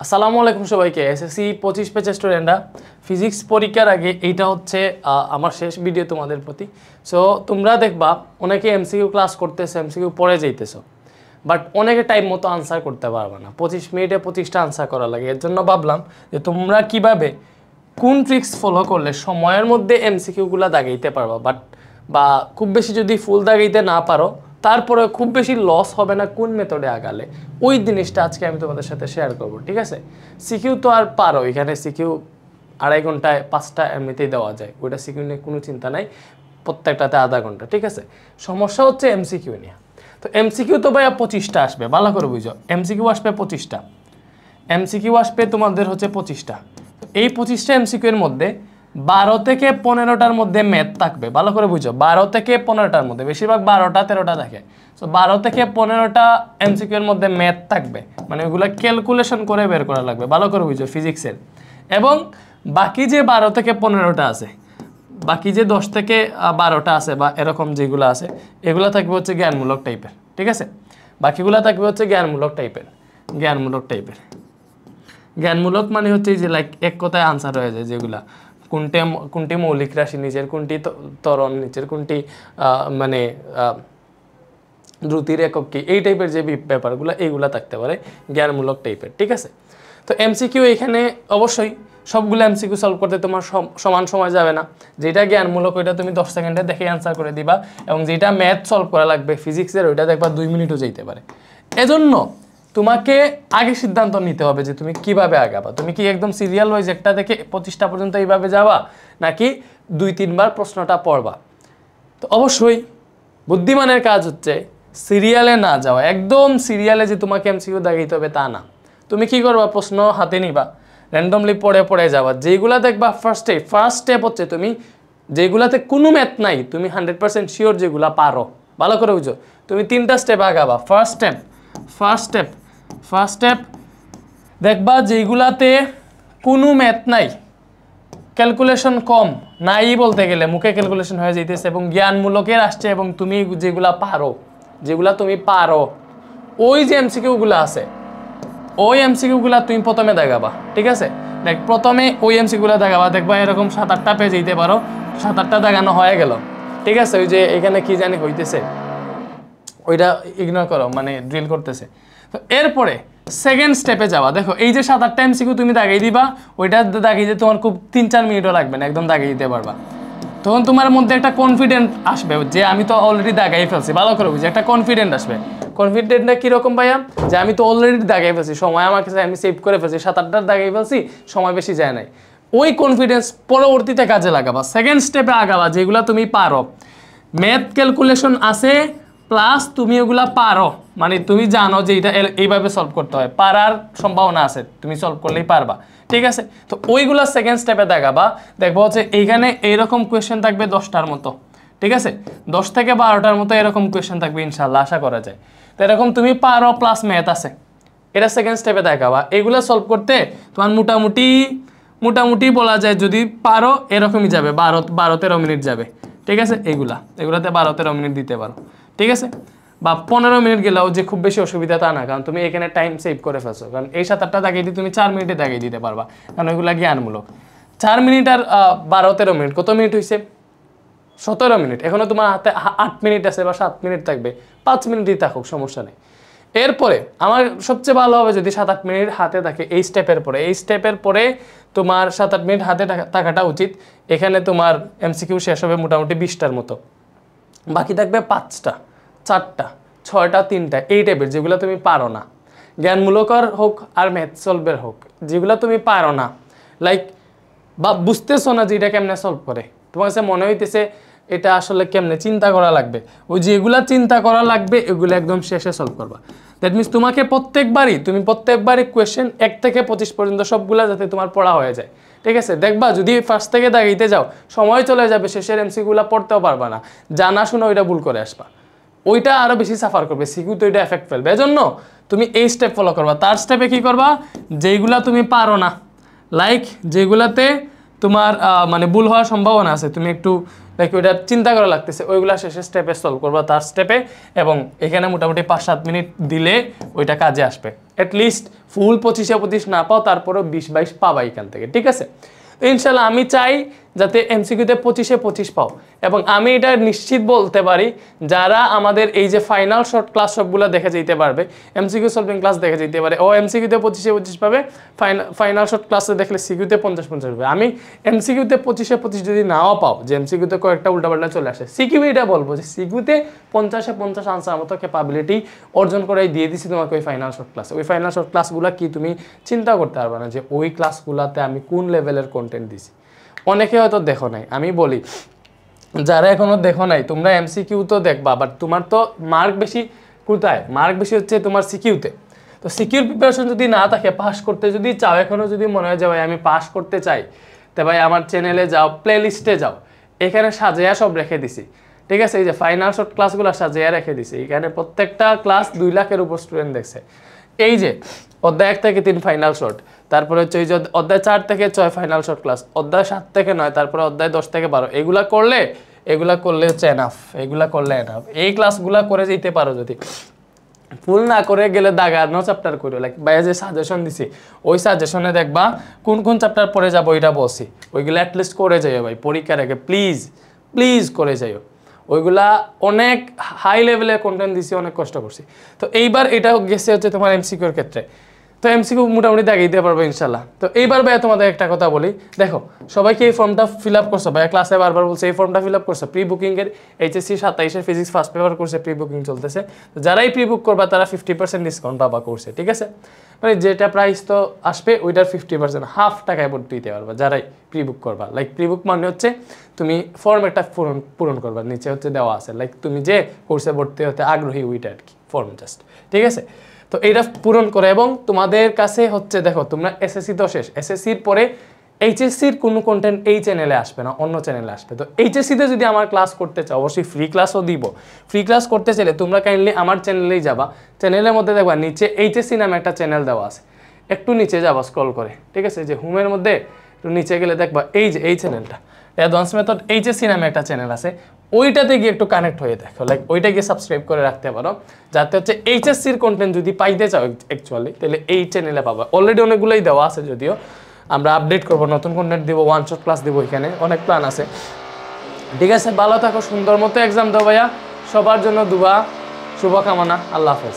আসসালামু আলাইকুম সবাইকে। এসএসসি 25 ব্যাচের স্টুডেন্টরা, ফিজিক্স পরীক্ষার আগে এইটা হচ্ছে আমার শেষ ভিডিও তোমাদের প্রতি। সো তোমরা দেখবা অনেকে এমসিকিউ ক্লাস করতেছে, এমসিকিউ পড়ে যাইতেছো, বাট অনেকে টাইম মতো আনসার করতে পারবে না। 25 মিনিটে 25টা আনসার করা লাগে। এর জন্য ভাবলাম যে তোমরা কিভাবে কোন ট্রিক্স ফলো করলে সময়ের মধ্যে এমসিকিউগুলো দাগাইতে পারবা, বা খুব বেশি যদি ফুল দাগাইতে না পারো তারপরে খুব বেশি লস হবে না কোন মেথডে আগালে, ওই জিনিসটা আজকে আমি তোমাদের সাথে শেয়ার করব। ঠিক আছে, সিকিউ তো আর পারো, এখানে সিকিউ 2.5 ঘন্টায় 5টা এমনিতেই দেওয়া যায়, ওইটা সিকিউ নিয়ে কোনো চিন্তা নাই, প্রত্যেকটাতে আধা ঘন্টা। ঠিক আছে, সমস্যা হচ্ছে এমসিকিউ নিয়ে। তো এমসিকিউ তো ভাইয়া 25টা আসবে, ভালো করে বুঝো। এমসিকিউ আসবে 25টা, এমসিকিউ আসবে তোমাদের হচ্ছে 25টা। এই 25টা এমসিকিউ এর মধ্যে 12 থেকে 15টার মধ্যে ম্যাথ থাকবে, ভালো করে বুঝো। 12 থেকে 15টার মধ্যে, বেশিরভাগ 12টা 13টা থাকে। সো 12 থেকে 15টা এমসিকিউ এর মধ্যে ম্যাথ থাকবে, মানে ওগুলো ক্যালকুলেশন করে বের করা লাগবে, ভালো করে বুঝো ফিজিক্সের। এবং বাকি যে 12 থেকে 15টা আছে, বাকি যে 10 থেকে 12টা আছে বা এরকম যেগুলো আছে, এগুলো থাকবে হচ্ছে জ্ঞানমূলক টাইপের। ঠিক আছে, বাকিগুলো থাকবে হচ্ছে জ্ঞানমূলক টাইপের। জ্ঞানমূলক মানে হচ্ছে যে লাইক এক কথায় আনসার হয়ে যায়, যেগুলা কোনটি মৌলিক রাশি, নিচের কোনটি ত্বরণ, নিচের কোনটি মানে দ্রুতির একক কি, এই টাইপের যে ব্যাপারগুলো এইগুলা থাকতে পারে জ্ঞানমূলক টাইপের। ঠিক আছে, তো এমসিকিউ এখানে অবশ্যই সবগুলো এমসিকিউ সলভ করতে তোমার সমান সময় যাবে না। যেটা জ্ঞানমূলক ওইটা তুমি 10 সেকেন্ডে দেখে অ্যান্সার করে দিবা, এবং যেটা ম্যাথ সলভ করা লাগবে ফিজিক্সের, ওইটা দেখবা 2 মিনিটও যেতে পারে। এজন্য তোমাকে আগে সিদ্ধান্ত নিতে হবে যে তুমি কিভাবে আগাবা। তুমি কি একদম সিরিয়াল ওয়াইজ একটা থেকে 25টা পর্যন্ত এইভাবে যাবা, নাকি 2-3 বার প্রশ্নটা পড়বা? তো অবশ্যই বুদ্ধিমানের কাজ হচ্ছে সিরিয়ালে না যাওয়া। একদম সিরিয়ালে যে তোমাকে এমসিকিউ দাগাইতে হবে তা না। তুমি কি করবা, প্রশ্ন হাতে নিবা, র্যান্ডমলি পড়ে যাবা। যেগুলা দেখবা ফার্স্ট স্টেপ হচ্ছে তুমি যেগুলাতে কোনো ম্যাথ নাই, তুমি 100% শিওর যেগুলা পারো, ভালো করে বুঝো। তুমি 3টা স্টেপ আগাবা। ফার্স্ট স্টেপ দেখবা যেগুলাতে কোনো ম্যাথ নাই, ক্যালকুলেশন কম, নাই বলতে গেলে মুখে ক্যালকুলেশন হয়ে যাইতেছে এবং জ্ঞানমূলকের আসছে, এবং তুমি যেগুলা তুমি পারো ওই যে এমসিকিউগুলো আছে, ওই এমসিকিউগুলা তুমি প্রথমে দেখাবা। ঠিক আছে, দেখ প্রথমে ওই এমসিকিউগুলো দেখাবা, দেখবা এরকম 7-8টা পেজ দিতে পারো, 7-8টা দেখানো হয়ে গেল। ঠিক আছে, ওই যে এখানে কি জানি হইতেছে ওইটা ইগনোর করো, মানে ড্রিল করতেছে। তো এরপরে সেকেন্ড স্টেপে যাওয়া। দেখো এই যে 7-8টা এমসিকিউ তুমি দাগিয়ে দিবা, ওইটা দাগিয়ে দিতে তোমার খুব 3-4 মিনিটও লাগবে না, একদম দাগিয়ে দিতে পারবা। তখন তোমার মধ্যে একটা কনফিডেন্ট আসবে যে আমি তো অলরেডি দাগাই ফেলছি, ভালো করে বুঝি, একটা কনফিডেন্ট আসবে। কনফিডেন্টটা কীরকম ভাইয়া, যে আমি তো অলরেডি দাগাই ফেলছি, সময় আমার কাছে, আমি সেভ করে ফেলছি, 7-8টা দাগাই ফেলছি, সময় বেশি যায় নাই। ওই কনফিডেন্স পরবর্তীতে কাজে লাগাবা, সেকেন্ড স্টেপে আগাবা, যেগুলো তুমি পারো। ম্যাথ ক্যালকুলেশন আছে প্লাস তুমি ওগুলা পারো, মানে তুমি জানো যে এটা এইভাবে সলভ করতে হয়, পারার সম্ভাবনা আছে, তুমি সলভ করলেই পারবা। ঠিক আছে, তো ওইগুলা সেকেন্ড স্টেপে দেখাবা। দেখবো হচ্ছে এইখানে এইরকম কোয়েশ্চেন থাকবে 10টার মতো। ঠিক আছে, 10 থেকে 12টার মতো এরকম কোয়েশ্চেন থাকবে ইনশাল্লাহ, আশা করা যায়। তো এরকম তুমি পারো প্লাস ম্যাথ আছে, এটা সেকেন্ড স্টেপে দেখাবা। এগুলো সলভ করতে তোমার মোটামুটি বলা যায় যদি পারো এরকমই যাবে, 12-13 মিনিট যাবে। ঠিক আছে, এগুলাতে 12-13 মিনিট দিতে পারো। ঠিক আছে, বা 15 মিনিট গেলেও যে খুব বেশি অসুবিধা তা না, কারণ তুমি এখানে টাইম সেভ করে ফেলছো। কারণ এই 7-8টা দাগিয়ে দিয়ে তুমি 4 মিনিটে দাগিয়ে দিতে পারবা, কারণ ওইগুলা জ্ঞানমূলক। 4 মিনিট আর 12-13 মিনিট, কত মিনিট হয়েছে? 17 মিনিট। এখনো তোমার হাতে 8 মিনিট আছে বা 7 মিনিট থাকবে, 5 মিনিটই থাকুক, সমস্যা নেই। এরপরে আমার সবচেয়ে ভালো হবে যদি 7-8 মিনিট হাতে থাকে এই স্টেপের পরে তোমার 7-8 মিনিট হাতে থাকাটা উচিত। এখানে তোমার এমসিকিউ শেষ হবে মোটামুটি 20টার মতো, বাকি থাকবে 5টা, 4টা, 6টা, 3টা, এই টাইপের যেগুলো তুমি পারো না, জ্ঞানমূলকর হোক আর ম্যাথ সলভের হোক, যেগুলো তুমি পারো না, লাইক বা বুঝতেছো না যে এটা কেমনে সলভ করে, তোমার কাছে মনে হইতেছে এটা আসলে কেমনে চিন্তা করা লাগবে, ওই যেগুলা চিন্তা করা লাগবে এগুলো একদম শেষে সলভ করবা। দ্যাট মিনস তোমাকে প্রত্যেকবারই কোয়েশ্চেন 1 থেকে 25 পর্যন্ত সবগুলা যাতে তোমার পড়া হয়ে যায়। ঠিক আছে, দেখবা যদি ফার্স্ট থেকে দাগিতে যাও সময় চলে যাবে, শেষের এমসিকিউগুলো পড়তেও পারবা না, জানা শোনা ওইটা ভুল করে আসবা, ওইটা আরও বেশি সাফার করবে, সিকিউ তো ওইটা এফেক্ট ফেলবে। এজন্য তুমি এই স্টেপ ফলো করবা। তার স্টেপে কি করবা, যেইগুলা তুমি পারো না, লাইক যেগুলাতে তোমার মানে ভুল হওয়ার সম্ভাবনা আছে, তুমি একটু লাইক ওইটা চিন্তা করা লাগতেছে, ওইগুলা শেষে স্টেপে সলভ করবা তার স্টেপে, এবং এখানে মোটামুটি 5-7 মিনিট দিলে ওইটা কাজে আসবে। অ্যাটলিস্ট ফুল 25-25 না পাও, তারপরেও 20-22 পাবা এখান থেকে, ঠিক আছে? তো ইনশাল্লাহ আমি চাই যাতে এমসিকিউতে 25-25 পাও, এবং আমি এটা নিশ্চিত বলতে পারি যারা আমাদের এই যে ফাইনাল শর্ট ক্লাস সবগুলো দেখে যেতে পারবে, এমসিকিউ সলভিং ক্লাস দেখে যেতে পারে, ও এমসিকিউতে 25-25 পাবে, ফাইনাল শর্ট ক্লাসে দেখলে সিকিউতে 50-50 পাবে। আমি এমসিকিউতে 25-25 যদি নাও পাও, যে এমসিকিউতে কয়েকটা উল্টাপাল্টা চলে আসে, সিকিউ এটা বলবো যে সিকিউতে 50-50 আনসার মতো ক্যাপাবিলিটি অর্জন করাই দিয়ে দিছি তোমাকে ওই ফাইনাল শর্ট ক্লাসে। ওই ফাইনাল শর্ট ক্লাসগুলো কি তুমি চিন্তা করতে পারবে না যে ওই ক্লাসগুলোতে আমি কোন লেভেলের কন্টেন্ট দিছি। অনেকে হয়তো দেখো নাই, আমি বলি যারা এখনো দেখো নাই, তোমরা এমসিকিউ তো দেখবা, বাট তোমার তো মার্ক বেশি কোথায়? মার্ক বেশি হচ্ছে তোমার সিকিউতে। তো সিকিউর প্রিপারেশন যদি না থাকে, পাস করতে যদি চাও, এখনো যদি মনে হয় যে ভাই আমি পাস করতে চাই, তো ভাই আমার চ্যানেলে যাও, প্লে লিস্টে যাও, এখানে সাজিয়া সব রেখে দিছি, ঠিক আছে? এই যে ফাইনাল শর্ট ক্লাসগুলো সাজিয়া রেখে দিছি, এখানে প্রত্যেকটা ক্লাস 2 লাখের উপর স্টুডেন্ট দেখছে। এই যে অধ্যায় 1 থেকে 3 ফাইনাল শর্ট, তারপরে হচ্ছে এই যে অধ্যায় 4 থেকে 6 ফাইনাল শর্ট ক্লাস, অধ্যায় 7 থেকে 9, তারপরে অধ্যায় 10 থেকে 12, এগুলা করলে হচ্ছে এনাফ, এগুলা করলে এনাফ। এই ক্লাসগুলা করে যেতে পারো, যদি ফুল না করে গেলে দাগানো চ্যাপ্টার করো, লাইক ভাইয়া যে সাজেশন দিছি ওই সাজেশনে দেখবা কোন কোন চ্যাপ্টার পড়ে যাবো ওইটা বলছি, ওইগুলো অ্যাটলিস্ট করে যাইও ভাই পরীক্ষার আগে, প্লিজ করে যাইও। ওইগুলা অনেক হাই লেভেলের কন্টেন্ট দিছি, অনেক কষ্ট করছি। তো এইবার এটা গেছে হচ্ছে তোমার এমসিকিউর ক্ষেত্রে, তো এমসিকিউ মোটামুটি দাগিয়ে দিতে পারবো ইনশাল্লাহ। তো এইবার ভাইয়া তোমাদের একটা কথা বলি, দেখো সবাইকে এই ফর্মটা ফিল আপ করছো, ভাইয়া ক্লাসে বারবার বলছে এই ফর্মটা ফিল আপ করছো। প্রি বুকিংয়ের এইচএসসি 27-এর ফিজিক্স ফার্স্ট পেপার কোর্সে প্রি বুকিং চলতেছে, তো যারাই প্রি বুক করবা তারা 50% ডিসকাউন্ট পাবা কোর্সে, ঠিক আছে? মানে যেটা প্রাইস তো আসবে ওইটার 50% হাফ টাকায় ভর্তি দিতে পারবা যারাই প্রি বুক করবা। লাইক প্রি বুক মানে হচ্ছে তুমি ফর্ম একটা পূরণ করবা, নিচে হচ্ছে দেওয়া আছে, লাইক তুমি যে কোর্সে ভর্তি হতে আগ্রহী ওইটা আর কি, ফর্ম জাস্ট, ঠিক আছে? তো এইটা পূরণ করে, এবং তোমাদের কাছে হচ্ছে দেখো তোমরা এসএসসি তো শেষ, এসএসসির পরে এইচএসসির কোনো কন্টেন্ট এই চ্যানেলে আসবে না, অন্য চ্যানেলে আসবে। তো এইচএসসিতে যদি আমার ক্লাস করতে চাও, অবশ্যই ফ্রি ক্লাসও দিব। ফ্রি ক্লাস করতে চাইলে তোমরা কাইন্ডলি আমার চ্যানেলেই যাবা, চ্যানেলের মধ্যে দেখবা নিচে এইচএসসি নামে একটা চ্যানেল দেওয়া আছে, একটু নিচে যাবা স্ক্রল করে, ঠিক আছে? যে হোমের মধ্যে একটু নিচে গেলে দেখবা এই যে এই চ্যানেলটা অ্যাডভান্স মেথড এইচএসসি নামে একটা চ্যানেল আছে, ওইটাতে গিয়ে একটু কানেক্ট হয়ে দেখো, লাইক ওইটা গিয়ে সাবস্ক্রাইব করে রাখতে পারো, যাতে হচ্ছে এইচএসসির কন্টেন্ট যদি পাইতে চাও অ্যাকচুয়ালি, তাহলে এই চ্যানেলে পাবা। অলরেডি অনেকগুলোই দেওয়া আছে, যদিও আমরা আপডেট করবো, নতুন কন্টেন্ট দিব, ওয়ান শট ক্লাস দিব, এখানে অনেক প্ল্যান আছে, ঠিক আছে? ভালো থাকো, সুন্দর মতো এক্সাম দাও ভাইয়া, সবার জন্য দুয়া, শুভকামনা, আল্লাহ হাফেজ।